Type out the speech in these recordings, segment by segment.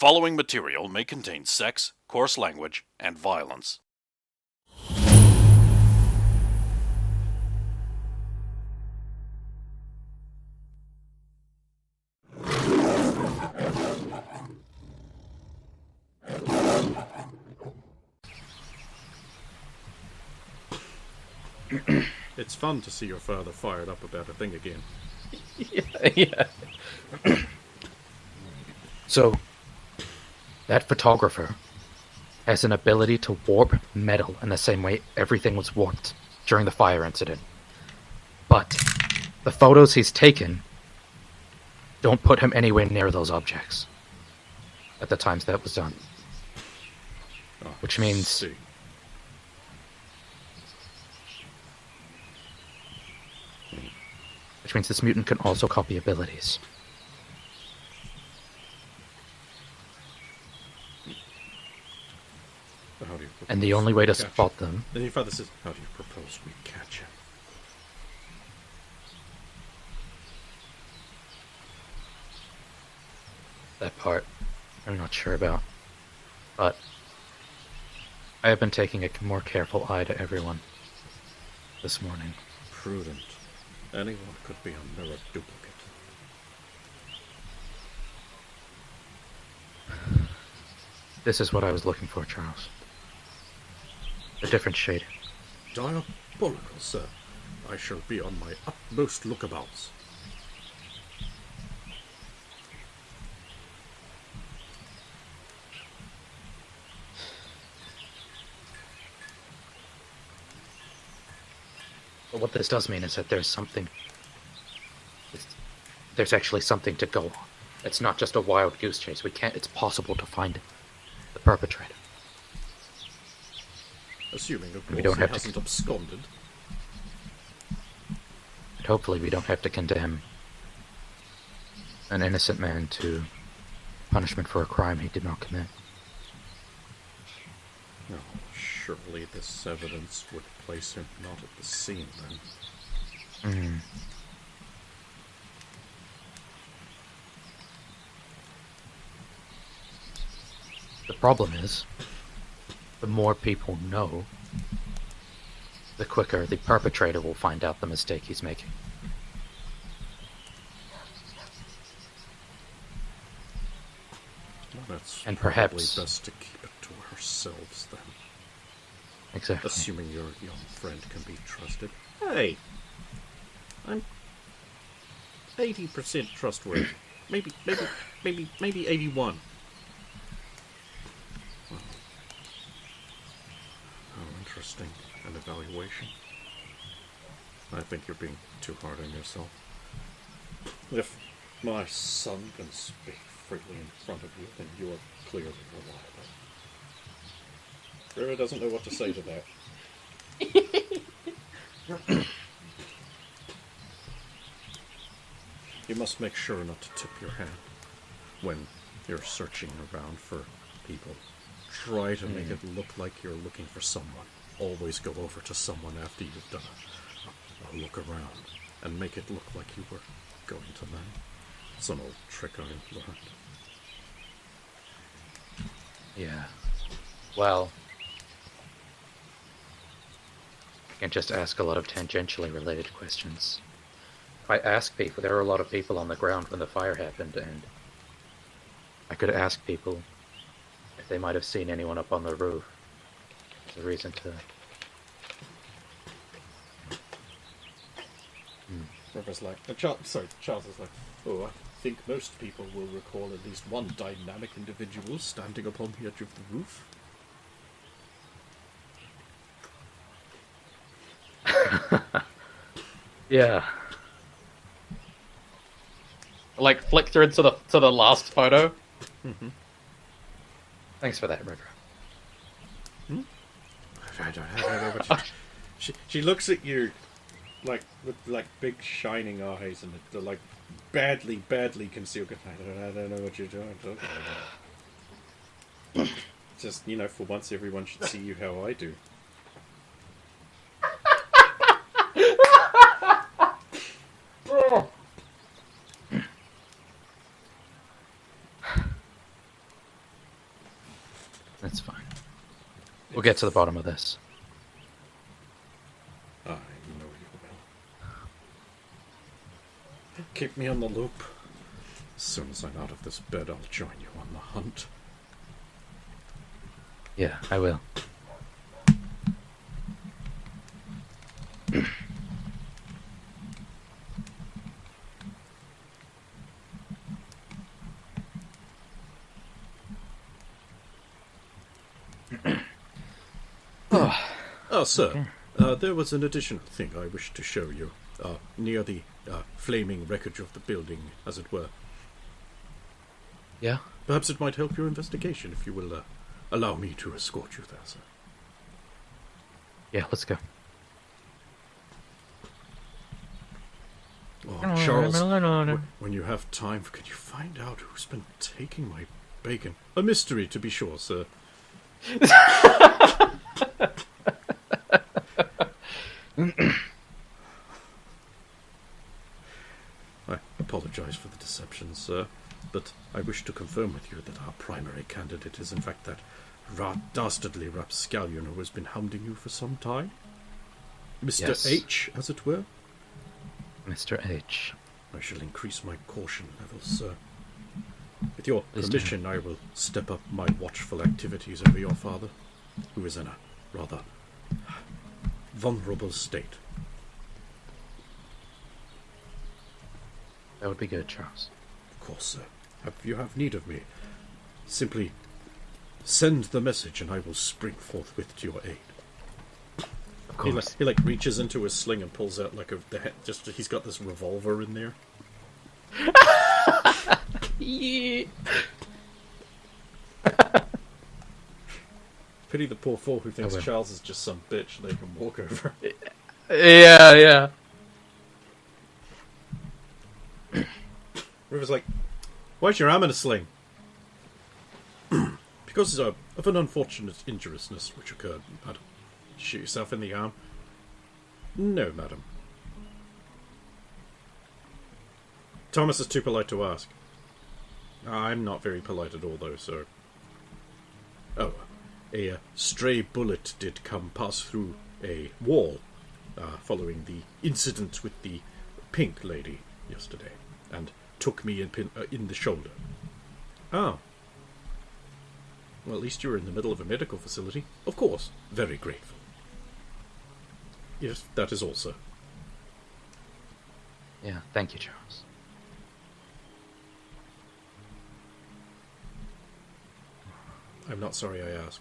following material may contain sex, coarse language, and violence. It's fun to see your father fired up about a thing again. Yeah. So, that photographer has an ability to warp metal in the same way everything was warped during the fire incident. But the photos he's taken don't put him anywhere near those objects at the times that was done. Oh, Which means see. this mutant can also copy abilities. How do you And the only way to catch spot him? them... Then your father says, how do you propose we catch him? That part, I'm not sure about. But I have been taking a more careful eye to everyone this morning. Prudent. Anyone could be a mirror duplicate. This is what I was looking for, Charles. A different shade. Diabolical, sir. I shall be on my utmost lookabouts. But what this does mean is that there's something... There's actually something to go on. It's not just a wild goose chase. It's possible to find the perpetrator. Assuming, of course, We don't he have to- hasn't absconded. And hopefully we don't have to condemn an innocent man to punishment for a crime he did not commit. No, surely this evidence would place him not at the scene, then. The problem is, the more people know, the quicker the perpetrator will find out the mistake he's making. Well, that's And probably perhaps- best to keep it to ourselves, then. Exactly. Assuming your young friend can be trusted. Hey! I'm 80% trustworthy. Maybe 81. Well, how interesting an evaluation. I think you're being too hard on yourself. If my son can speak freely in front of you, then you are clearly reliable. River doesn't know what to say to that. You must make sure not to tip your hand when you're searching around for people. Try to make it look like you're looking for someone. Always go over to someone after you've done a look around and make it look like you were going to them. It's an old trick I learned. Yeah. Well, I can just ask a lot of tangentially related questions. If I ask people, there were a lot of people on the ground when the fire happened, and I could ask people if they might have seen anyone up on the roof. There's a reason to... River's like, Charles is like, oh, I think most people will recall at least one dynamic individual standing upon the edge of the roof. Yeah. Like, flick through to the last photo. Thanks for that, River. I don't know what she looks at you like with like big shining eyes and they're like badly concealed. I don't know what you're doing. Just, for once everyone should see you how I do. That's fine. We'll get to the bottom of this. I know you will. Keep me on the loop. As soon as I'm out of this bed, I'll join you on the hunt. Yeah, I will. Sir, there was an additional thing I wished to show you, near the flaming wreckage of the building, as it were. Yeah? Perhaps it might help your investigation if you will allow me to escort you there, sir. Yeah, let's go. Oh, Charles, when you have time, can you find out who's been taking my bacon? A mystery, to be sure, sir. I apologize for the deception, sir, but I wish to confirm with you that our primary candidate is in fact that dastardly rapscallion who has been hounding you for some time. Mr. Yes. H, as it were. Mr. H. I shall increase my caution levels, sir. With your Please do. permission, I will step up my watchful activities over your father, who is in a rather vulnerable state. That would be good, Charles. Of course, sir. If you have need of me, simply send the message and I will spring forthwith to your aid. Of course. He reaches into his sling and pulls out he's got this revolver in there. Yeah. Pity the poor fool who thinks will. Charles is just some bitch they can walk over. Yeah. River's like, why's your arm in a sling? Because of an unfortunate injuriousness which occurred, madam. Shoot yourself in the arm? No, madam. Thomas is too polite to ask. I'm not very polite at all, though, sir. Oh, a stray bullet did pass through a wall following the incident with the pink lady yesterday, and took me in the shoulder. Oh. Well, at least you were in the middle of a medical facility. Of course. Very grateful. Yes, that is all, sir. Yeah, thank you, Charles. I'm not sorry I asked.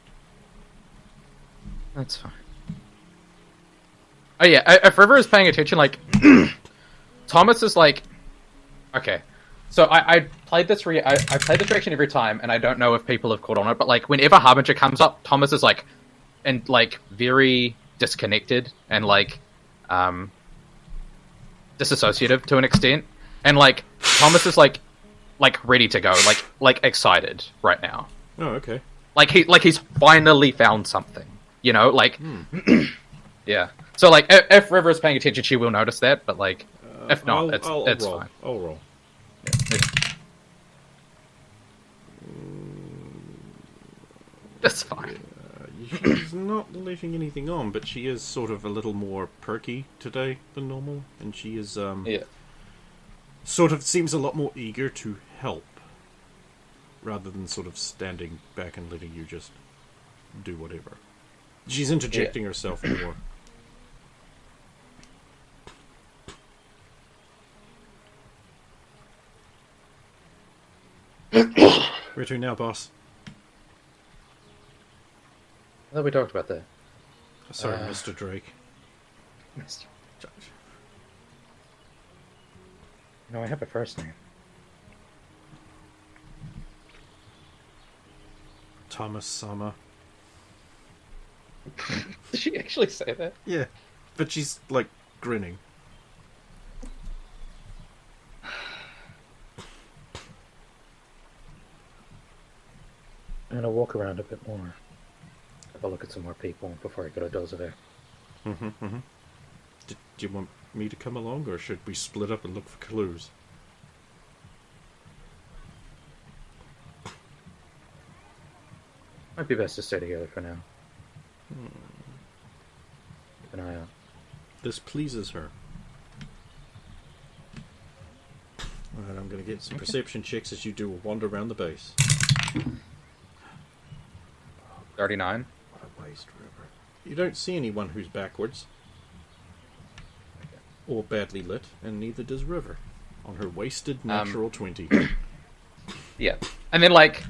That's fine. Oh yeah, if River is paying attention, like, Thomas is like, okay. So I played this I played this reaction every time, and I don't know if people have caught on it, but like whenever Harbinger comes up, Thomas is like, and like very disconnected and like, disassociative to an extent, and like Thomas is like ready to go, like excited right now. Oh, okay. Like he's finally found something, you know, like, yeah. So like if River is paying attention, she will notice that, but like if not, it's roll. fine. I'll roll. Yeah. That's fine. She's not letting anything on, but she is sort of a little more perky today than normal, and she is Yeah. sort of seems a lot more eager to help, rather than sort of standing back and letting you just do whatever. She's interjecting herself more. Where to now, boss? I thought we talked about that. Sorry, Mr. Drake. No, I have a first name. Thomas Sama. Did she actually say that? Yeah. But she's, like, grinning. I'm gonna walk around a bit more. Have a look at some more people before I go to Dozever. Do you want me to come along, or should we split up and look for clues? Might be best to stay together for now. Keep an eye out. This pleases her. Alright, I'm going to get some perception checks as you do a wander around the base. 39. What a waste, River. You don't see anyone who's backwards. Or badly lit, and neither does River. On her wasted natural 20. Yeah. And then, like,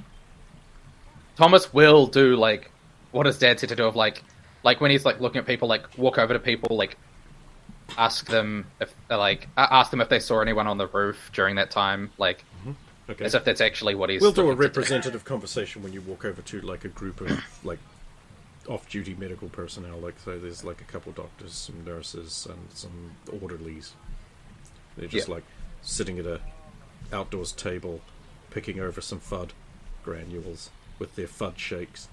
Thomas will do, like, what his dad said to do of, like when he's, like, looking at people, like, walk over to people, like, ask them if they saw anyone on the roof during that time, like, Okay. as if that's actually what he's... We'll do a looking to representative conversation when you walk over to, like, a group of, like, off-duty medical personnel. Like, so there's, like, a couple doctors, some nurses, and some orderlies. They're just, like, sitting at a outdoors table, picking over some FUD granules with their FUD shakes.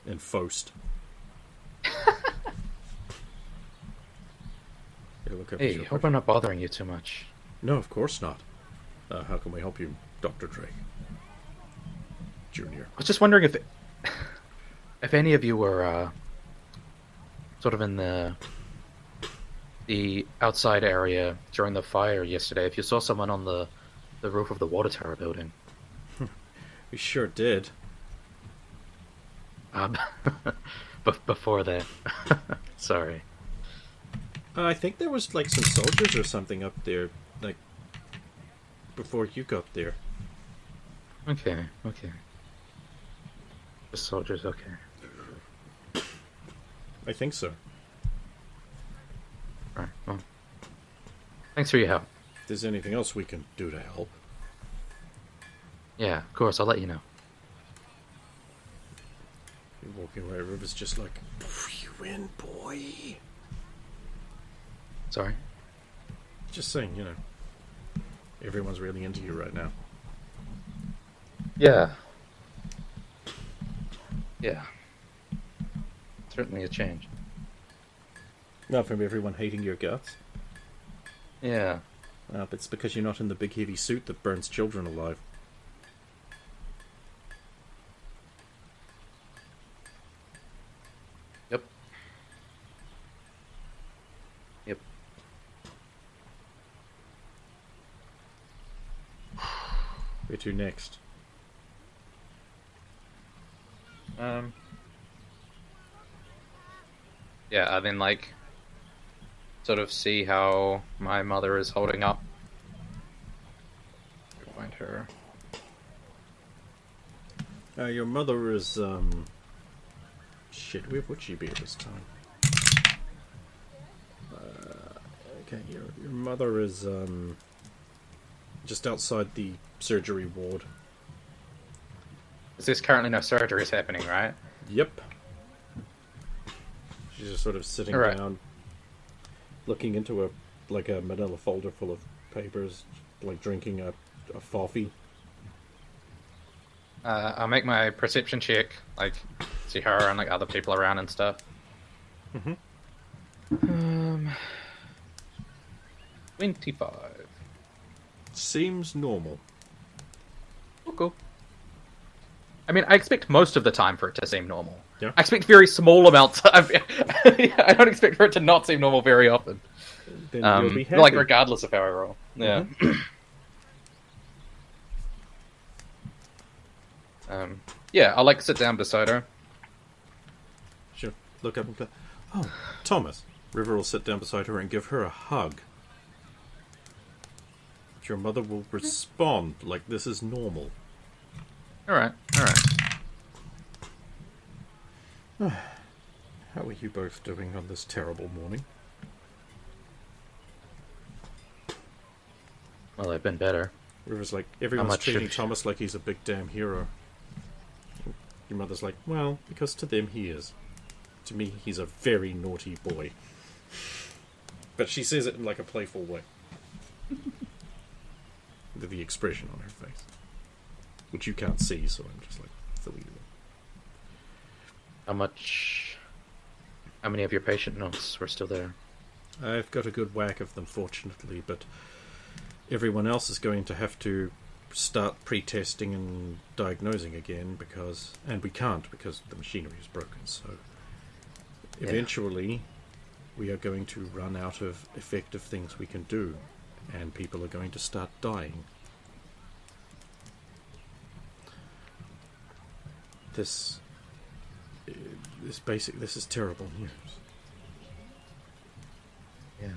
And Faust. Hey, hope I'm not bothering you too much. No, of course not. How can we help you, Dr. Drake? Junior. I was just wondering if any of you were sort of in the outside area during the fire yesterday, if you saw someone on the roof of the water tower building. We sure did. Before that. Sorry. I think there was, like, some soldiers or something up there, like, before you got there. Okay. The soldiers, okay. I think so. Right, well. Thanks for your help. If there's anything else we can do to help. Yeah, of course, I'll let you know. You're walking away, River's just like, you win, boy. Sorry? Just saying, you know. Everyone's really into you right now. Yeah. Certainly a change. Not from everyone hating your guts. Yeah. But it's because you're not in the big heavy suit that burns children alive. Yep. Where to next? Yeah, I mean, like, sort of see how my mother is holding up. Find her. Your mother is, shit, where would she be at this time? Okay, your mother is, just outside the surgery ward. There's currently no surgeries happening, right? Yep. She's just sort of sitting down, looking into a manila folder full of papers, like drinking a coffee. I'll make my perception check, like, see her and, like, other people around and stuff. 25. Seems normal. Oh, cool. I mean, I expect most of the time for it to seem normal. Yeah. I expect very small amounts. I don't expect for it to not seem normal very often. Then you'll be happy. Like, regardless of how I roll. Yeah. Yeah, I'll, like, sit down beside her. She'll look up and go, oh, Thomas. River will sit down beside her and give her a hug. But your mother will respond like this is normal. Alright. How are you both doing on this terrible morning? Well, I've been better. River's like, everyone's treating Thomas like he's a big damn hero. Your mother's like, well, because to them he is. To me, he's a very naughty boy. But she says it in like a playful way. With the expression on her face. Which you can't see, so I'm just like, filling it in. How many of your patient notes were still there? I've got a good whack of them, fortunately, but everyone else is going to have to start pre-testing and diagnosing again and we can't because the machinery is broken. So eventually we are going to run out of effective things we can do, and people are going to start dying. This is terrible news. Yeah.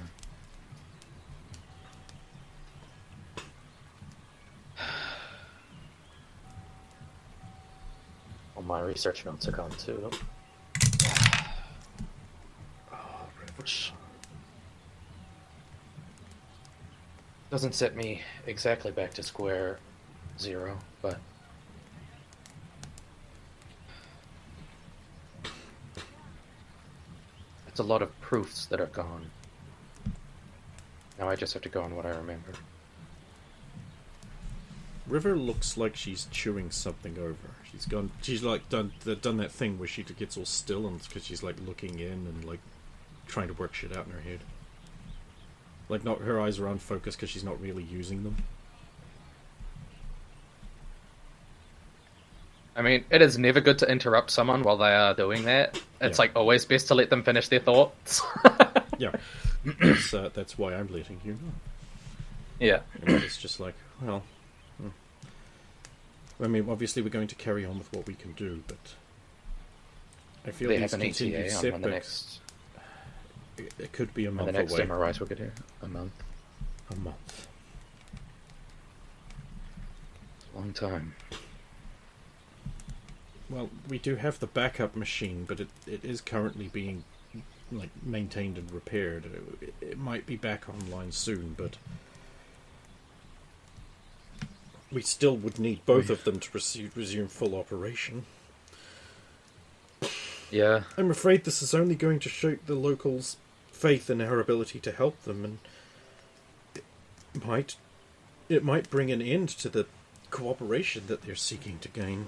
Well, my research notes are gone too. Which doesn't set me exactly back to square zero, but it's a lot of proofs that are gone. Now I just have to go on what I remember. River looks like she's chewing something over. She's like done that thing where she gets all still, and because she's like looking in and like trying to work shit out in her head. Like, not her eyes are unfocused because she's not really using them. I mean, it is never good to interrupt someone while they are doing that. It's like always best to let them finish their thoughts. Yeah, that's why I'm letting you know. Yeah, it's just like, well, I mean, obviously we're going to carry on with what we can do, but I feel they these have an continued ETA on setbacks. when the next. It could be a month The next away. MRIs will get here. A month. A month. Long time. Well, we do have the backup machine, but it is currently being like maintained and repaired. It might be back online soon, but we still would need both of them to resume full operation. Yeah. I'm afraid this is only going to shake the locals' faith in our ability to help them, and it might bring an end to the cooperation that they're seeking to gain.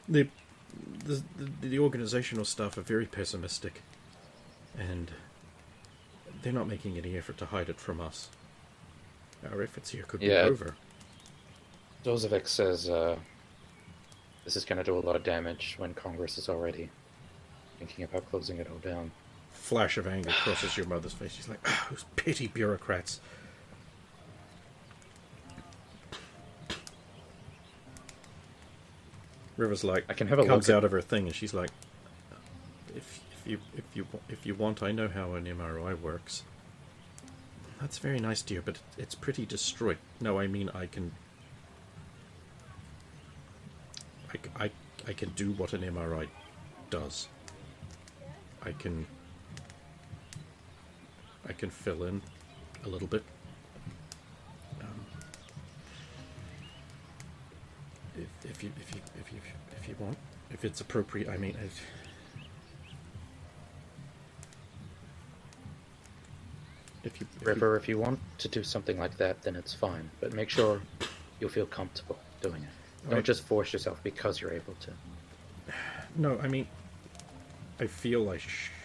The organizational staff are very pessimistic, and they're not making any effort to hide it from us. Our efforts here could be over. Dozovic says this is going to do a lot of damage when Congress is already thinking about closing it all down. Flash of anger crosses your mother's face. She's like, those petty bureaucrats. River's like, I can have a comes look out of her thing, and she's like, if you want, I know how an MRI works. That's very nice, dear, but it's pretty destroyed. No, I mean, I can do what an MRI does. I can fill in a little bit. If you want, if it's appropriate. I mean, River, if you want to do something like that, then it's fine. But make sure you'll feel comfortable doing it. Don't just force yourself because you're able to. No, I mean, I feel I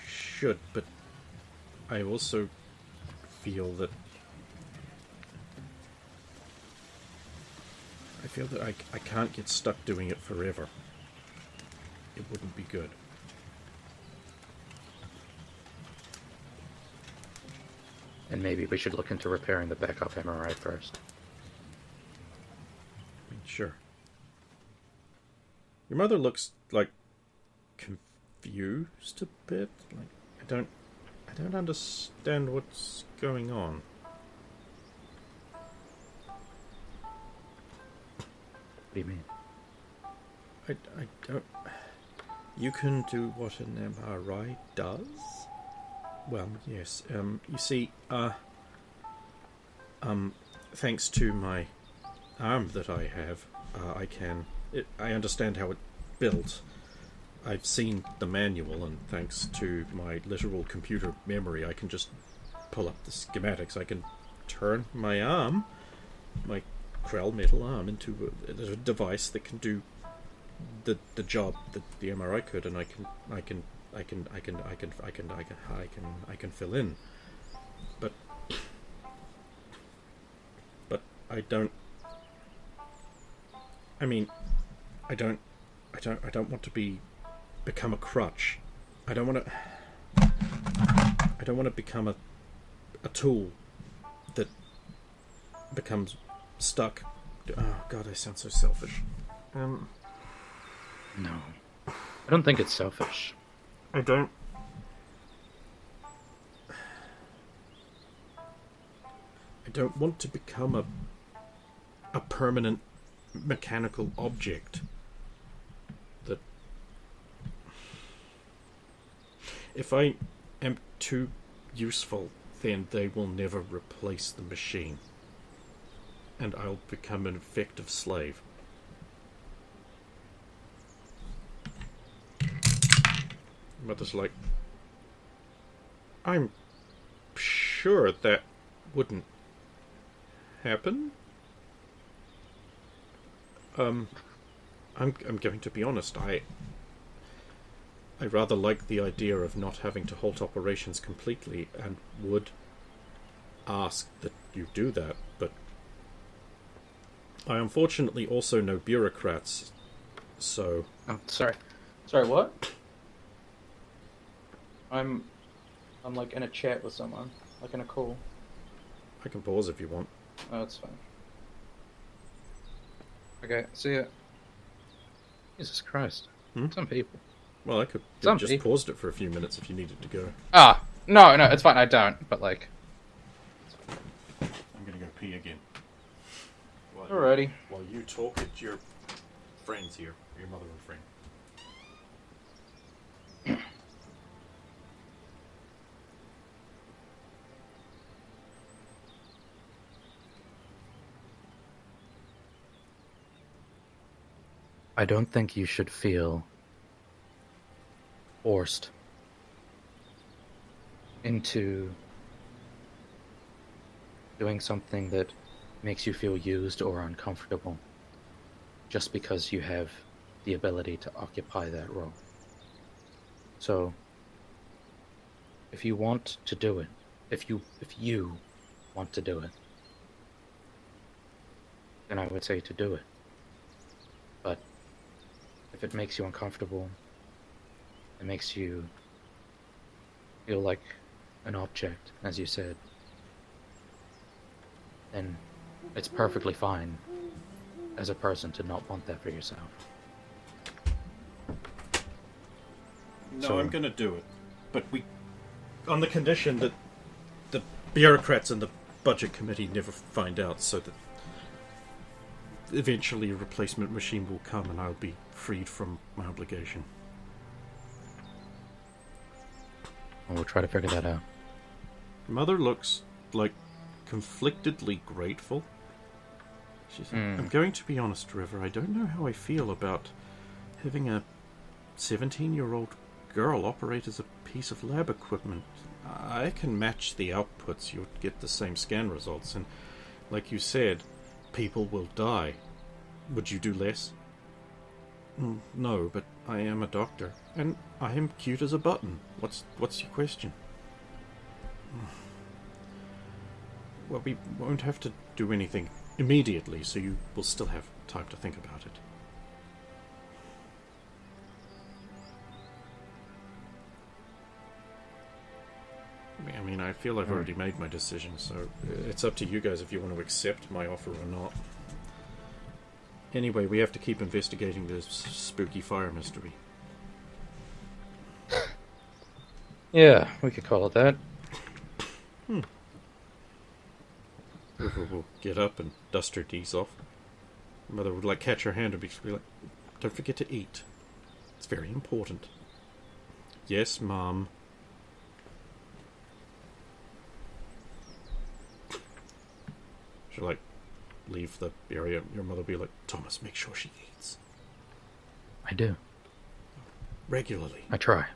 should, but I also feel that I can't get stuck doing it forever. It wouldn't be good. And maybe we should look into repairing the backup MRI first. I mean, sure. Your mother looks like confused a bit. Like I don't understand what's going on. What do you mean? I don't. You can do what an MRI does? Well, yes. You see, thanks to my arm that I have, I understand how it's built. I've seen the manual, and thanks to my literal computer memory, I can just pull up the schematics. I can turn my arm, my Krell metal arm, into a device that can do the job that the MRI could, and I can fill in. But I don't. I mean, I don't. I don't want to become a crutch. I don't want to. I don't want to become a tool that becomes stuck. Oh God, I sound so selfish. No. I don't think it's selfish. I don't. I don't want to become a permanent mechanical object that if I am too useful, then they will never replace the machine and I'll become an effective slave. Mother's like, I'm sure that wouldn't happen. I'm going to be honest. I rather like the idea of not having to halt operations completely, and would ask that you do that. But I unfortunately also know bureaucrats, so. Oh, sorry. Sorry, what? I'm like in a chat with someone, like in a call. I can pause if you want. Oh, it's fine. Okay, see ya. Jesus Christ. Some people. Well, I could Some have just people. paused it for a few minutes if you needed to go. Ah, no, it's fine. I don't. But like, I'm gonna go pee again. alrighty. While you talk at your friends here, your mother and friend. I don't think you should feel forced into doing something that makes you feel used or uncomfortable just because you have the ability to occupy that role. So, if you want to do it, if you want to do it, then I would say to do it. But if it makes you uncomfortable, it makes you feel like an object, as you said, then it's perfectly fine as a person to not want that for yourself. No, So- I'm going to do it. But on the condition that the bureaucrats and the budget committee never find out, so that eventually a replacement machine will come and I'll be freed from my obligation. We'll try to figure that out. Mother looks like conflictedly grateful. She's like, I'm going to be honest, River, I don't know how I feel about having a 17-year-old girl operate as a piece of lab equipment. I can match the outputs, you'll get the same scan results, and like you said, people will die. Would you do less? No, but I am a doctor, and I am cute as a button. What's your question? Well, we won't have to do anything immediately, so you will still have time to think about it. I mean, I feel I've already made my decision, so it's up to you guys if you want to accept my offer or not. Anyway, we have to keep investigating this spooky fire mystery. Yeah, we could call it that. River will get up and dust her D's off. Mother would catch her hand and be like, "Don't forget to eat. It's very important." Yes, Mom. She'll leave the area. Your mother will be like, "Thomas, make sure she eats I do. regularly." I try.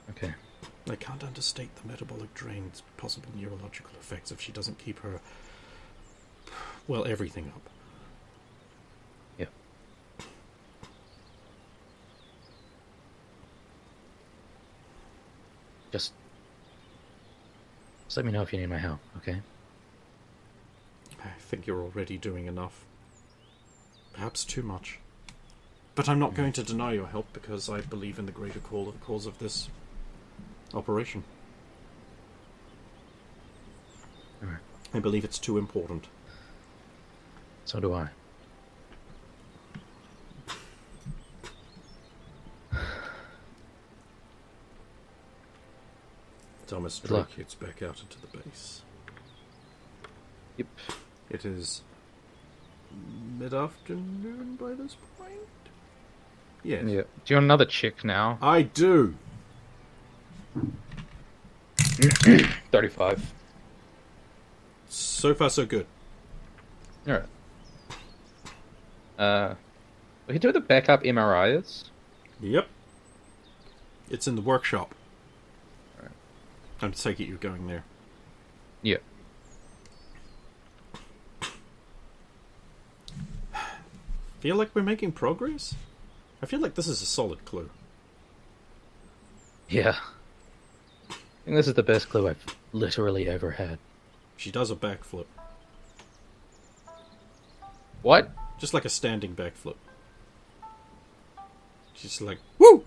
Okay. I can't understate the metabolic drain's possible neurological effects if she doesn't keep her, well, everything up. Yeah. Just let me know if you need my help, okay? think you're already doing enough. Perhaps too much. But I'm not going to deny your help because I believe in the greater cause of this operation. Alright. I believe it's too important. So do I. Thomas Good luck. Drake gets back out into the base. Yep. It is mid-afternoon by this point? Yes. Yeah. Do you want another chick now? I do! 35. So far, so good. Alright. We can do the backup MRIs. Yep. It's in the workshop. Alright. I take it you're going there. Yeah. Feel like we're making progress? I feel like this is a solid clue. Yeah. I think this is the best clue I've literally ever had. She does a backflip. What? Just like a standing backflip. She's like, woo!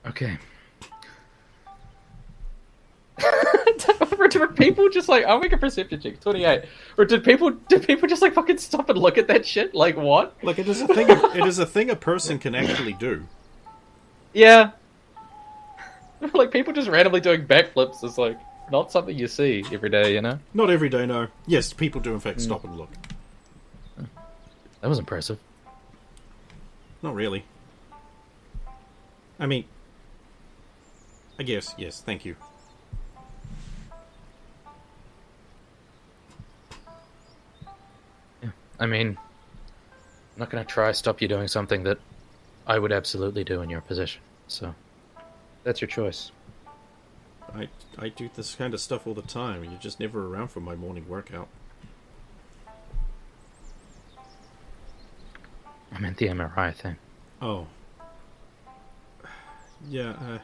Okay. Were people just like, I'll make a perception check, 28. Or did people just like fucking stop and look at that shit? Like what? Like it is a thing. It is a thing a person can actually do. Yeah. Like people just randomly doing backflips is like not something you see every day, you know? Not every day, no. Yes, people do in fact stop and look. That was impressive. Not really. I mean, I guess, yes, thank you. Yeah. I mean, I'm not gonna try to stop you doing something that I would absolutely do in your position. So that's your choice. I do this kind of stuff all the time, and you're just never around for my morning workout. I meant the MRI thing. Oh. Yeah,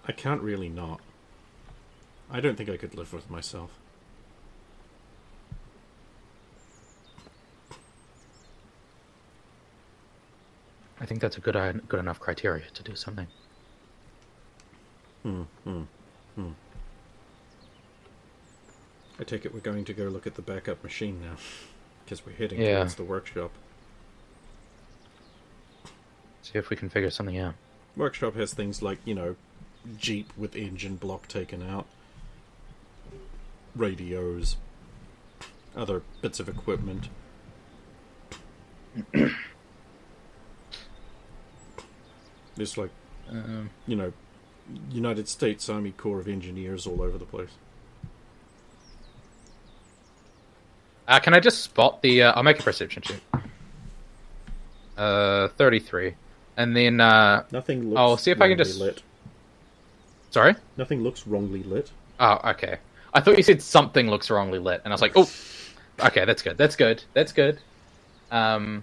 I can't really not. I don't think I could live with myself. I think that's a good enough criteria to do something. I take it we're going to go look at the backup machine now. Because we're heading Yeah. towards the workshop. See if we can figure something out. Workshop has things like, you know, Jeep with engine block taken out, radios, other bits of equipment. There's like, you know, United States Army Corps of Engineers all over the place. Can I just spot the... I'll make a perception check. 33. And then... Nothing looks I'll see if I can wrongly just... lit. Sorry? Nothing looks wrongly lit. Oh, okay. I thought you said something looks wrongly lit, and I was like, oh, okay, that's good. That's good. That's good. Yeah.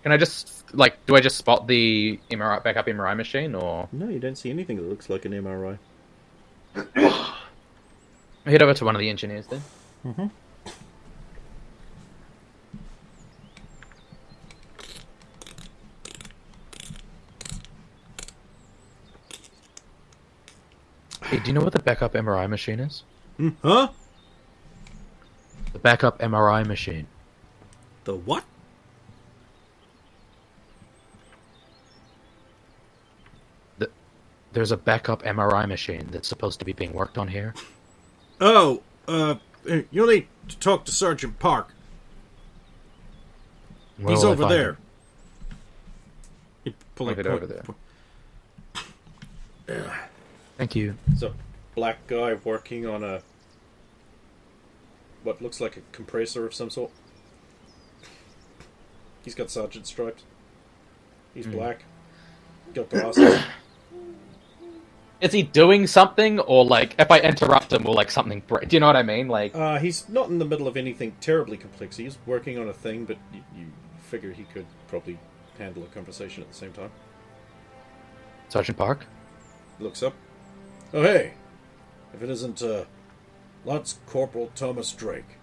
Can I just, like, do I just spot the MRI, backup MRI machine, or... No, you don't see anything that looks like an MRI. Head over to one of the engineers, then. Mm-hmm. Hey, do you know what the backup MRI machine is? Huh? The backup MRI machine. The what? There's a backup MRI machine that's supposed to be being worked on here. Oh, you'll need to talk to Sergeant Park. Where He's will I over find there. him? He I'll head over there. Thank you. It's a black guy working on a... what looks like a compressor of some sort. He's got sergeant stripes. He's black. Got glasses. Is he doing something, or like, if I interrupt him, will like something break? Do you know what I mean? Like, He's not in the middle of anything terribly complex. He's working on a thing, but you figure he could probably handle a conversation at the same time. Sergeant Park? Looks up. Oh, hey! If it isn't, Lance Corporal Thomas Drake.